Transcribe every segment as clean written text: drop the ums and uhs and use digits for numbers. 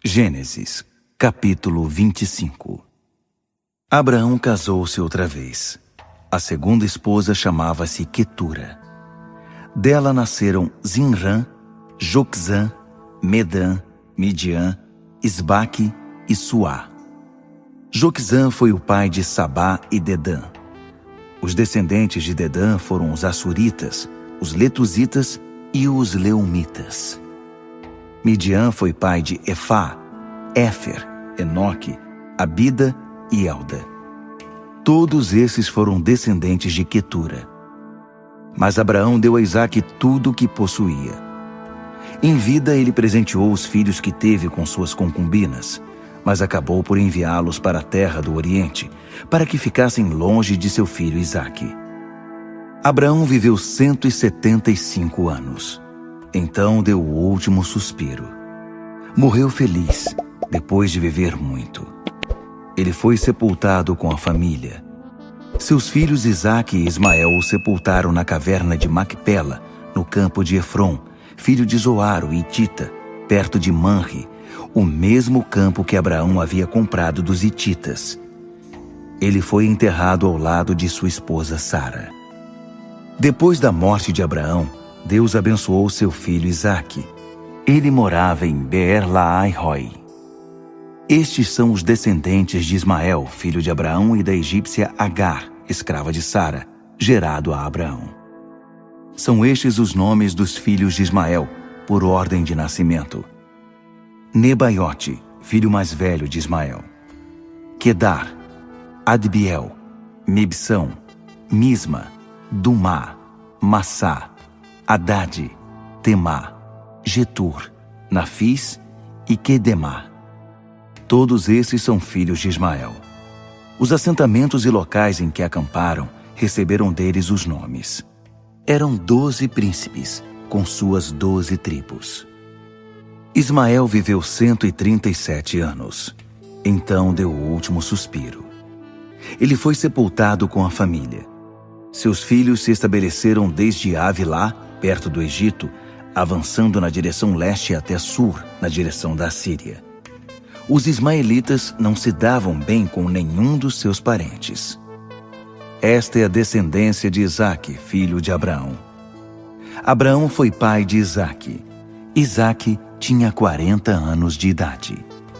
Gênesis, capítulo 25. Abraão casou-se outra vez. A segunda esposa chamava-se Quetura. Dela nasceram Zinrã, Joquzã, Medã, Midian, Isbaque e Suá. Joquzã foi o pai de Sabá e Dedã. Os descendentes de Dedã foram os Assuritas, os Letuzitas e os Leumitas. Midian foi pai de Efá, Éfer, Enoque, Abida e Elda. Todos esses foram descendentes de Quetura. Mas Abraão deu a Isaque tudo o que possuía. Em vida ele presenteou os filhos que teve com suas concubinas, mas acabou por enviá-los para a terra do Oriente, para que ficassem longe de seu filho Isaque. Abraão viveu 175 anos. Então deu o último suspiro. Morreu feliz, depois de viver muito. Ele foi sepultado com a família. Seus filhos Isaque e Ismael o sepultaram na caverna de Macpela, no campo de Efron, filho de Zoar, o Hitita, perto de Manre, o mesmo campo que Abraão havia comprado dos hititas. Ele foi enterrado ao lado de sua esposa Sara. Depois da morte de Abraão, Deus abençoou seu filho Isaque. Ele morava em Beer-Lahai-Roi. Estes são os descendentes de Ismael, filho de Abraão, e da egípcia Agar, escrava de Sara, gerado a Abraão. São estes os nomes dos filhos de Ismael, por ordem de nascimento: Nebaiote, filho mais velho de Ismael; Quedar, Adbiel, Mibsão, Misma, Dumá, Massá, Haddad, Temá, Getur, Nafis e Quedemá. Todos esses são filhos de Ismael. Os assentamentos e locais em que acamparam receberam deles os nomes. Eram 12 príncipes, com suas 12 tribos. Ismael viveu 137 anos. Então deu o último suspiro. Ele foi sepultado com a família. Seus filhos se estabeleceram desde Avilá, perto do Egito, avançando na direção leste até Sur, na direção da Síria. Os ismaelitas não se davam bem com nenhum dos seus parentes. Esta é a descendência de Isaque, filho de Abraão. Abraão foi pai de Isaque. Isaque tinha 40 anos de idade,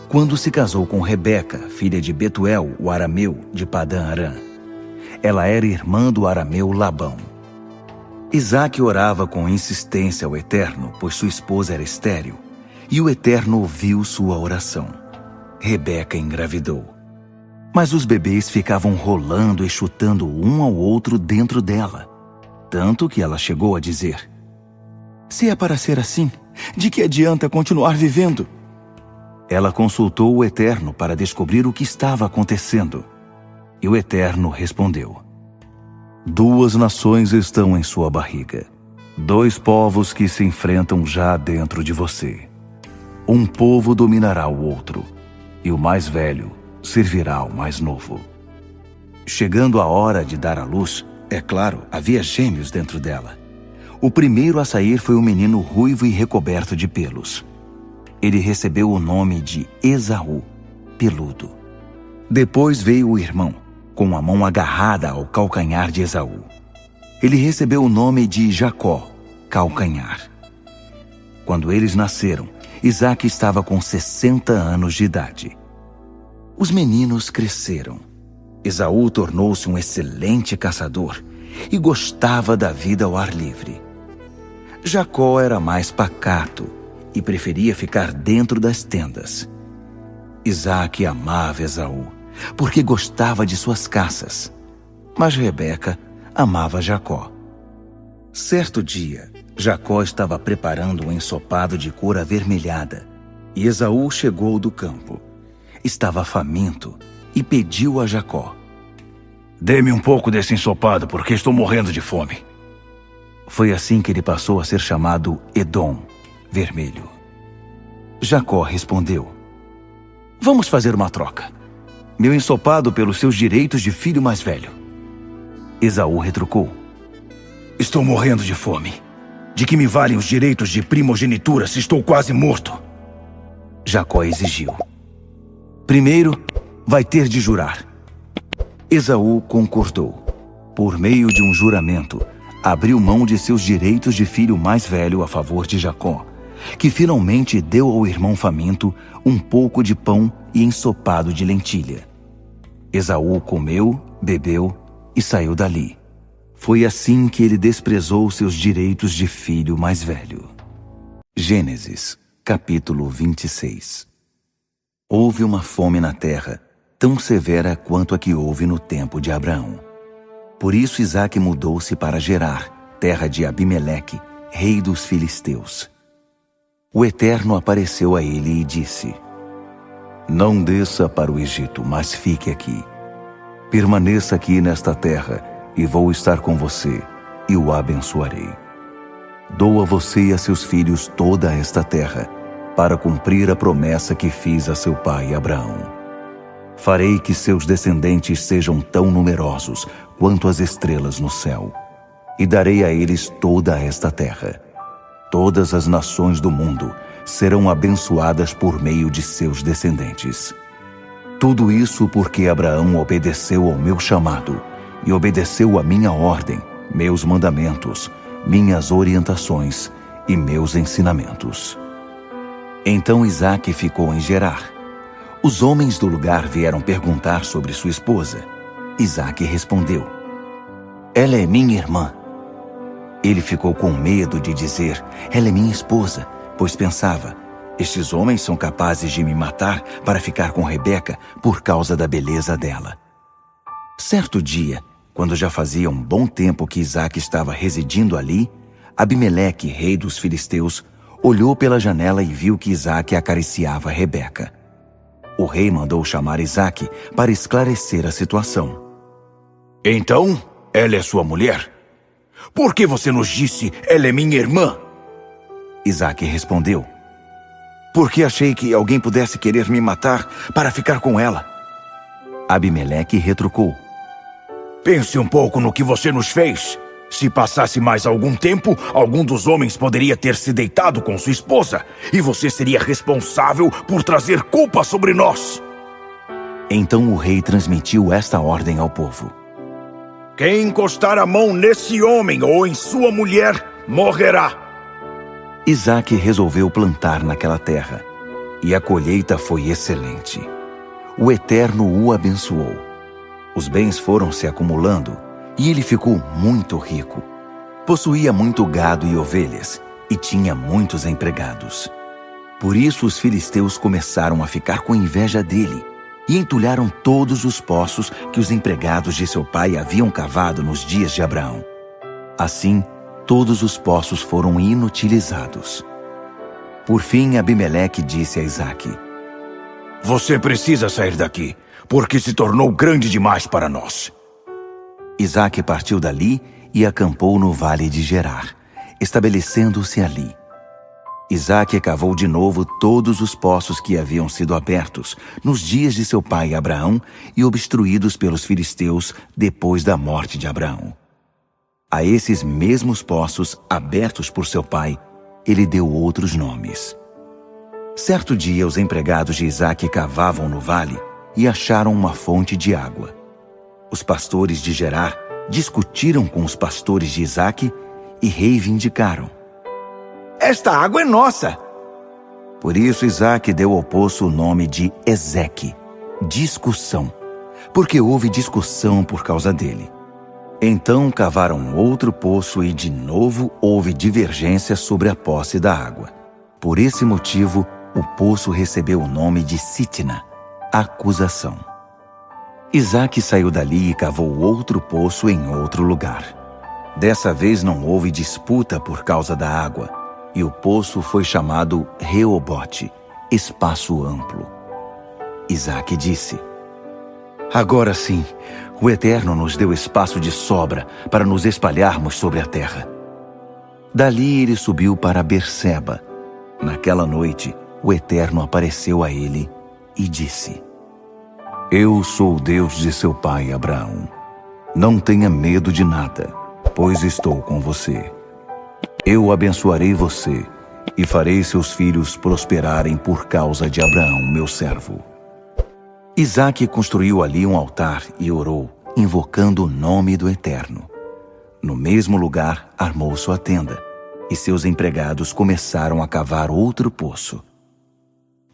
quando se casou com Rebeca, filha de Betuel, o arameu, de Padã-Arã. Ela era irmã do arameu Labão. Isaque orava com insistência ao Eterno, pois sua esposa era estéril, e o Eterno ouviu sua oração. Rebeca engravidou. Mas os bebês ficavam rolando e chutando um ao outro dentro dela, tanto que ela chegou a dizer: "Se é para ser assim, de que adianta continuar vivendo?" Ela consultou o Eterno para descobrir o que estava acontecendo. E o Eterno respondeu: "2 nações estão em sua barriga, 2 povos que se enfrentam já dentro de você. Um povo dominará o outro, e o mais velho servirá ao mais novo." Chegando a hora de dar à luz, é claro, havia gêmeos dentro dela. O primeiro a sair foi um menino ruivo e recoberto de pelos. Ele recebeu o nome de Esaú, peludo. Depois veio o irmão, com a mão agarrada ao calcanhar de Esaú. Ele recebeu o nome de Jacó, calcanhar. Quando eles nasceram, Isaque estava com 60 anos de idade. Os meninos cresceram. Esaú tornou-se um excelente caçador e gostava da vida ao ar livre. Jacó era mais pacato e preferia ficar dentro das tendas. Isaque amava Esaú, porque gostava de suas caças. Mas Rebeca amava Jacó. Certo dia, Jacó estava preparando um ensopado de cor avermelhada, e Esaú chegou do campo. Estava faminto e pediu a Jacó: "Dê-me um pouco desse ensopado, porque estou morrendo de fome." Foi assim que ele passou a ser chamado Edom, vermelho. Jacó respondeu: "Vamos fazer uma troca. Meu ensopado pelos seus direitos de filho mais velho." Esaú retrucou: "Estou morrendo de fome. De que me valem os direitos de primogenitura se estou quase morto?" Jacó exigiu. Primeiro, vai ter de jurar. Esaú concordou. Por meio de um juramento, abriu mão de seus direitos de filho mais velho a favor de Jacó, que finalmente deu ao irmão faminto um pouco de pão e ensopado de lentilha. Esaú comeu, bebeu e saiu dali. Foi assim que ele desprezou seus direitos de filho mais velho. Gênesis, capítulo 26. Houve uma fome na terra, tão severa quanto a que houve no tempo de Abraão. Por isso Isaque mudou-se para Gerar, terra de Abimeleque, rei dos filisteus. O Eterno apareceu a ele e disse: Não desça para o Egito, mas fique aqui. Permaneça aqui nesta terra, e vou estar com você, e o abençoarei. Dou a você e a seus filhos toda esta terra, para cumprir a promessa que fiz a seu pai Abraão. Farei que seus descendentes sejam tão numerosos quanto as estrelas no céu, e darei a eles toda esta terra. Todas as nações do mundo serão abençoadas por meio de seus descendentes. Tudo isso porque Abraão obedeceu ao meu chamado e obedeceu à minha ordem, meus mandamentos, minhas orientações e meus ensinamentos. Então Isaque ficou em Gerar. Os homens do lugar vieram perguntar sobre sua esposa. Isaque respondeu: Ela é minha irmã. Ele ficou com medo de dizer: Ela é minha esposa, pois pensava: Estes homens são capazes de me matar para ficar com Rebeca por causa da beleza dela. Certo dia, quando já fazia um bom tempo que Isaque estava residindo ali, Abimeleque, rei dos filisteus, olhou pela janela e viu que Isaque acariciava Rebeca. O rei mandou chamar Isaque para esclarecer a situação. Então, ela é sua mulher? Por que você nos disse, ela é minha irmã? Isaque respondeu: Porque achei que alguém pudesse querer me matar para ficar com ela. Abimeleque retrucou: Pense um pouco no que você nos fez. Se passasse mais algum tempo, algum dos homens poderia ter se deitado com sua esposa, e você seria responsável por trazer culpa sobre nós. Então o rei transmitiu esta ordem ao povo: Quem encostar a mão nesse homem ou em sua mulher, morrerá. Isaque resolveu plantar naquela terra, e a colheita foi excelente. O Eterno o abençoou. Os bens foram se acumulando, e ele ficou muito rico. Possuía muito gado e ovelhas, e tinha muitos empregados. Por isso os filisteus começaram a ficar com inveja dele, e entulharam todos os poços que os empregados de seu pai haviam cavado nos dias de Abraão. Assim, todos os poços foram inutilizados. Por fim, Abimeleque disse a Isaque: Você precisa sair daqui, porque se tornou grande demais para nós. Isaque partiu dali e acampou no vale de Gerar, estabelecendo-se ali. Isaque cavou de novo todos os poços que haviam sido abertos nos dias de seu pai Abraão e obstruídos pelos filisteus depois da morte de Abraão. A esses mesmos poços, abertos por seu pai, ele deu outros nomes. Certo dia, os empregados de Isaque cavavam no vale e acharam uma fonte de água. Os pastores de Gerar discutiram com os pastores de Isaque e reivindicaram: Esta água é nossa! Por isso Isaque deu ao poço o nome de Ezeque, discussão, porque houve discussão por causa dele. Então cavaram outro poço e de novo houve divergência sobre a posse da água. Por esse motivo, o poço recebeu o nome de Sitna, acusação. Isaque saiu dali e cavou outro poço em outro lugar. Dessa vez não houve disputa por causa da água, e o poço foi chamado Reobote, espaço amplo. Isaque disse: Agora sim, o Eterno nos deu espaço de sobra para nos espalharmos sobre a terra. Dali ele subiu para Berseba. Naquela noite, o Eterno apareceu a ele e disse: Eu sou o Deus de seu pai Abraão. Não tenha medo de nada, pois estou com você. Eu abençoarei você e farei seus filhos prosperarem por causa de Abraão, meu servo. Isaque construiu ali um altar e orou, invocando o nome do Eterno. No mesmo lugar, armou sua tenda, e seus empregados começaram a cavar outro poço.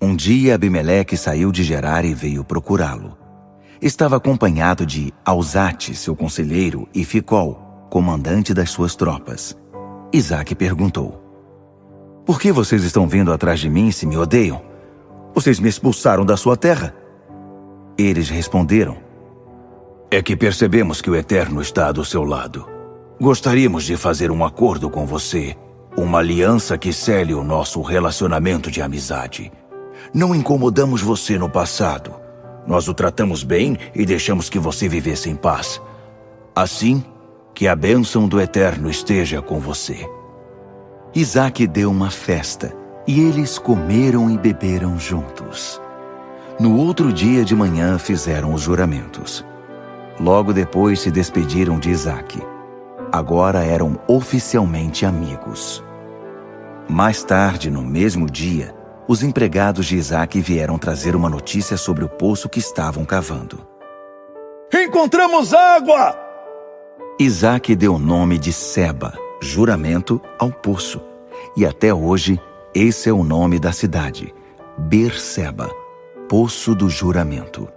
Um dia, Abimeleque saiu de Gerar e veio procurá-lo. Estava acompanhado de Alzate, seu conselheiro, e Ficol, comandante das suas tropas. Isaque perguntou: por que vocês estão vindo atrás de mim se me odeiam? Vocês me expulsaram da sua terra? Eles responderam: é que percebemos que o Eterno está do seu lado. Gostaríamos de fazer um acordo com você, uma aliança que cele o nosso relacionamento de amizade. Não incomodamos você no passado. Nós o tratamos bem e deixamos que você vivesse em paz. Assim, que a bênção do Eterno esteja com você. Isaque deu uma festa, e eles comeram e beberam juntos. No outro dia de manhã fizeram os juramentos. Logo depois se despediram de Isaque. Agora eram oficialmente amigos. Mais tarde, no mesmo dia, os empregados de Isaque vieram trazer uma notícia sobre o poço que estavam cavando. Encontramos água! Isaque deu o nome de Seba, juramento, ao poço. E até hoje, esse é o nome da cidade, Berseba, Poço do Juramento.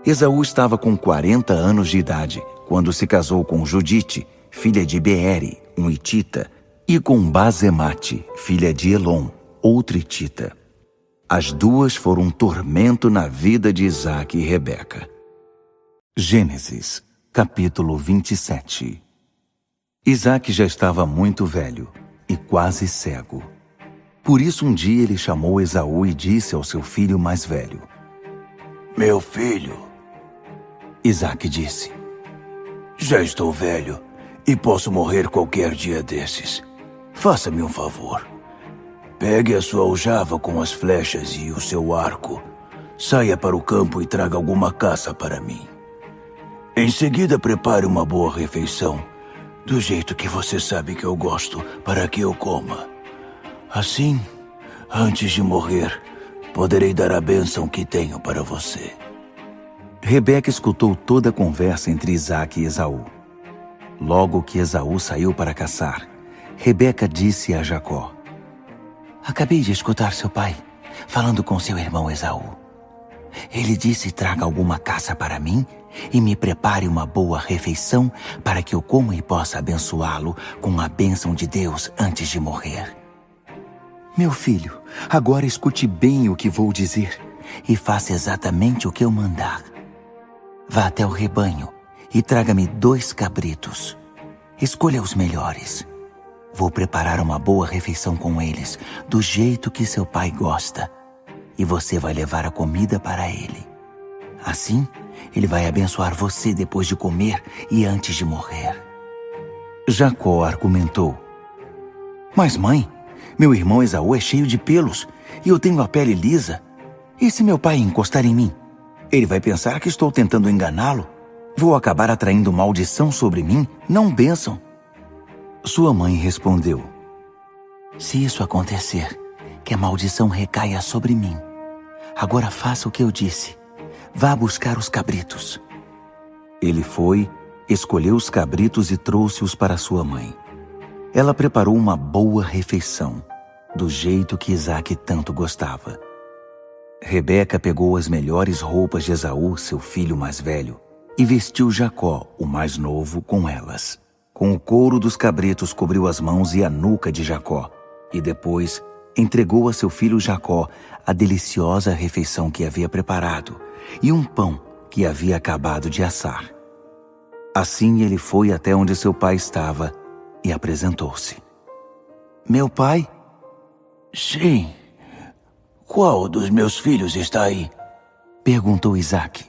Esaú estava com 40 anos de idade quando se casou com Judite, filha de Beere, um hitita, e com Basemate, filha de Elon, outro hitita. As duas foram um tormento na vida de Isaque e Rebeca. Gênesis, capítulo 27. Isaque já estava muito velho e quase cego. Por isso um dia ele chamou Esaú e disse ao seu filho mais velho: meu filho. Isaque disse: já estou velho e posso morrer qualquer dia desses. Faça-me um favor. Pegue a sua aljava com as flechas e o seu arco. Saia para o campo e traga alguma caça para mim. Em seguida prepare uma boa refeição, do jeito que você sabe que eu gosto, para que eu coma. Assim, antes de morrer, poderei dar a bênção que tenho para você. Rebeca escutou toda a conversa entre Isaque e Esaú. Logo que Esaú saiu para caçar, Rebeca disse a Jacó: acabei de escutar seu pai falando com seu irmão Esaú. Ele disse: traga alguma caça para mim e me prepare uma boa refeição para que eu coma e possa abençoá-lo com a bênção de Deus antes de morrer. Meu filho, agora escute bem o que vou dizer e faça exatamente o que eu mandar. Vá até o rebanho e traga-me 2 cabritos. Escolha os melhores. Vou preparar uma boa refeição com eles, do jeito que seu pai gosta. E você vai levar a comida para ele. Assim, ele vai abençoar você depois de comer e antes de morrer. Jacó argumentou: mas mãe, meu irmão Esaú é cheio de pelos e eu tenho a pele lisa. E se meu pai encostar em mim? Ele vai pensar que estou tentando enganá-lo. Vou acabar atraindo maldição sobre mim, não bênção. Sua mãe respondeu: se isso acontecer, que a maldição recaia sobre mim. Agora faça o que eu disse. Vá buscar os cabritos. Ele foi, escolheu os cabritos e trouxe-os para sua mãe. Ela preparou uma boa refeição, do jeito que Isaque tanto gostava. Rebeca pegou as melhores roupas de Esaú, seu filho mais velho, e vestiu Jacó, o mais novo, com elas. Com o couro dos cabritos cobriu as mãos e a nuca de Jacó, e depois entregou a seu filho Jacó a deliciosa refeição que havia preparado e um pão que havia acabado de assar. Assim ele foi até onde seu pai estava e apresentou-se. Meu pai? Sim. Qual dos meus filhos está aí? Perguntou Isaque.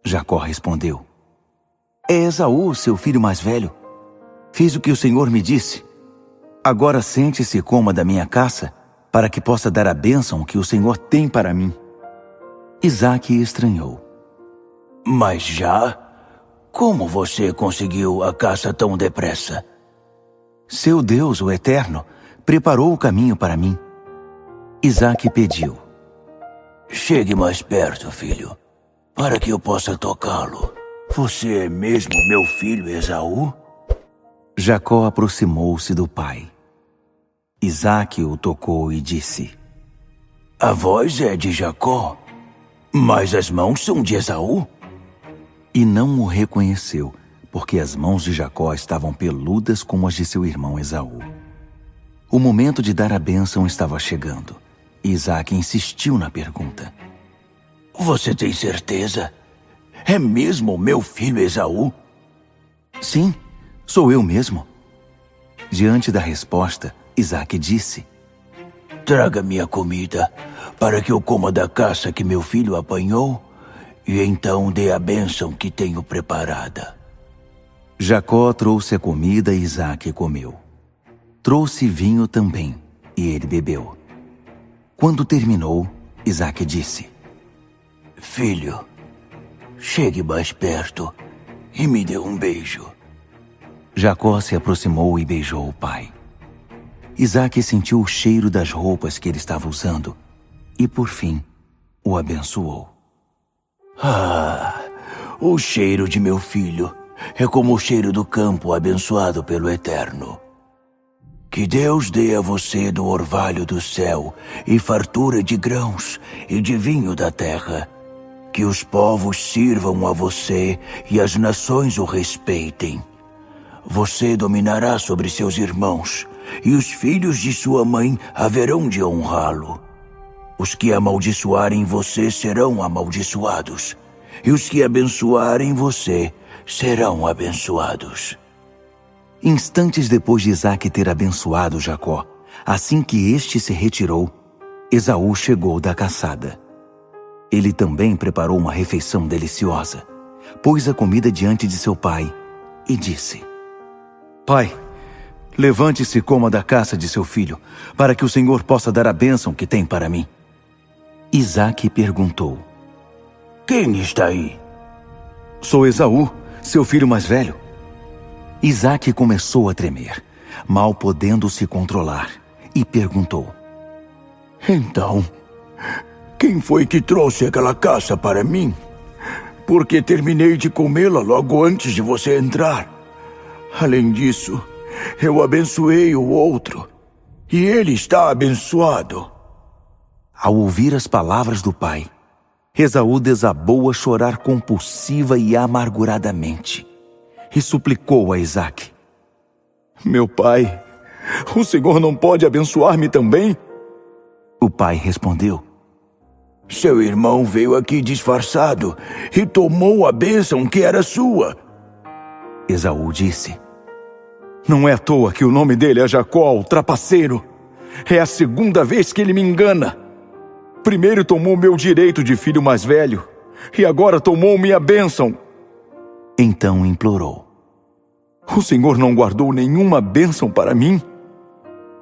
Jacó respondeu: é Esaú, seu filho mais velho. Fiz o que o Senhor me disse. Agora sente-se e coma da minha caça, para que possa dar a bênção que o Senhor tem para mim. Isaque estranhou. Mas já? Como você conseguiu a caça tão depressa? Seu Deus, o Eterno, preparou o caminho para mim. Isaque pediu: Chegue mais perto, filho, para que eu possa tocá-lo. Você é mesmo meu filho Esaú? Jacó aproximou-se do pai. Isaque o tocou e disse: A voz é de Jacó, mas as mãos são de Esaú? E não o reconheceu, porque as mãos de Jacó estavam peludas como as de seu irmão Esaú. O momento de dar a bênção estava chegando. Isaque insistiu na pergunta: Você tem certeza? É mesmo meu filho Esaú? Sim, sou eu mesmo. Diante da resposta, Isaque disse: Traga minha comida, para que eu coma da caça que meu filho apanhou, e então dê a bênção que tenho preparada. Jacó trouxe a comida e Isaque comeu. Trouxe vinho também, e ele bebeu. Quando terminou, Isaque disse: Filho, chegue mais perto e me dê um beijo. Jacó se aproximou e beijou o pai. Isaque sentiu o cheiro das roupas que ele estava usando e, por fim, o abençoou. O cheiro de meu filho é como o cheiro do campo abençoado pelo Eterno. Que Deus dê a você do orvalho do céu e fartura de grãos e de vinho da terra. Que os povos sirvam a você e as nações o respeitem. Você dominará sobre seus irmãos, e os filhos de sua mãe haverão de honrá-lo. Os que amaldiçoarem você serão amaldiçoados, e os que abençoarem você serão abençoados. Instantes depois de Isaque ter abençoado Jacó, assim que este se retirou, Esaú chegou da caçada. Ele também preparou uma refeição deliciosa, pôs a comida diante de seu pai e disse: Pai, levante-se e coma da caça de seu filho, para que o Senhor possa dar a bênção que tem para mim. Isaque perguntou: Quem está aí? Sou Esaú, seu filho mais velho. Isaque começou a tremer, mal podendo se controlar, e perguntou: Então, quem foi que trouxe aquela caça para mim? Porque terminei de comê-la logo antes de você entrar. Além disso, eu abençoei o outro, e ele está abençoado. Ao ouvir as palavras do pai, Esaú desabou a chorar compulsiva e amarguradamente, e suplicou a Isaque: Meu pai, o Senhor não pode abençoar-me também? O pai respondeu: Seu irmão veio aqui disfarçado e tomou a bênção que era sua. Esaú disse: Não é à toa que o nome dele é Jacó, o trapaceiro. É a segunda vez que ele me engana. Primeiro tomou meu direito de filho mais velho, e agora tomou minha bênção. Então implorou: O Senhor não guardou nenhuma bênção para mim?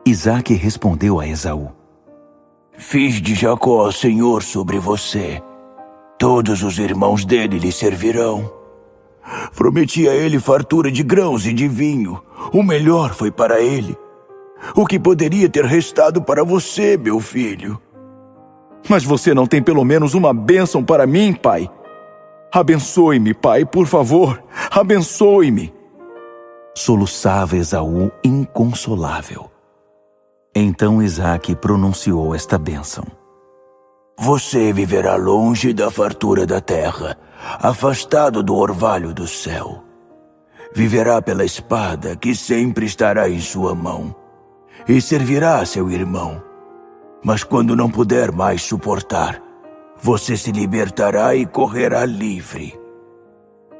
Isaque respondeu a Esaú: Fiz de Jacó senhor sobre você. Todos os irmãos dele lhe servirão. Prometi a ele fartura de grãos e de vinho. O melhor foi para ele. O que poderia ter restado para você, meu filho? Mas você não tem pelo menos uma bênção para mim, pai? Abençoe-me, pai, por favor. Abençoe-me. Soluçava Esaú inconsolável. Então Isaque pronunciou esta bênção: Você viverá longe da fartura da terra, afastado do orvalho do céu. Viverá pela espada que sempre estará em sua mão, e servirá a seu irmão. Mas quando não puder mais suportar, você se libertará e correrá livre.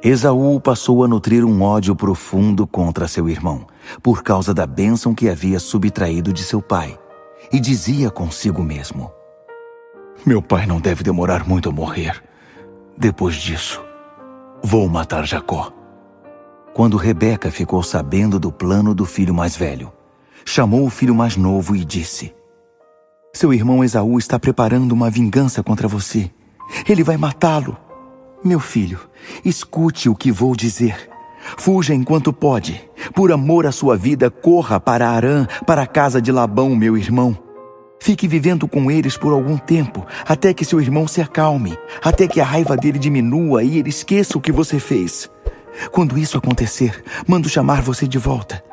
Esaú passou a nutrir um ódio profundo contra seu irmão, por causa da bênção que havia subtraído de seu pai, e dizia consigo mesmo: Meu pai não deve demorar muito a morrer. Depois disso, vou matar Jacó. Quando Rebeca ficou sabendo do plano do filho mais velho, chamou o filho mais novo e disse: Seu irmão Esaú está preparando uma vingança contra você. Ele vai matá-lo. Meu filho, escute o que vou dizer. Fuja enquanto pode. Por amor à sua vida, corra para Harã, para a casa de Labão, meu irmão. Fique vivendo com eles por algum tempo, até que seu irmão se acalme, até que a raiva dele diminua e ele esqueça o que você fez. Quando isso acontecer, mando chamar você de volta,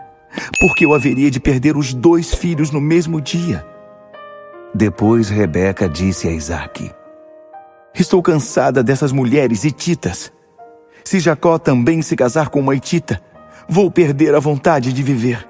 porque eu haveria de perder os 2 filhos no mesmo dia. Depois Rebeca disse a Isaque: estou cansada dessas mulheres hititas. Se Jacó também se casar com uma hitita, vou perder a vontade de viver.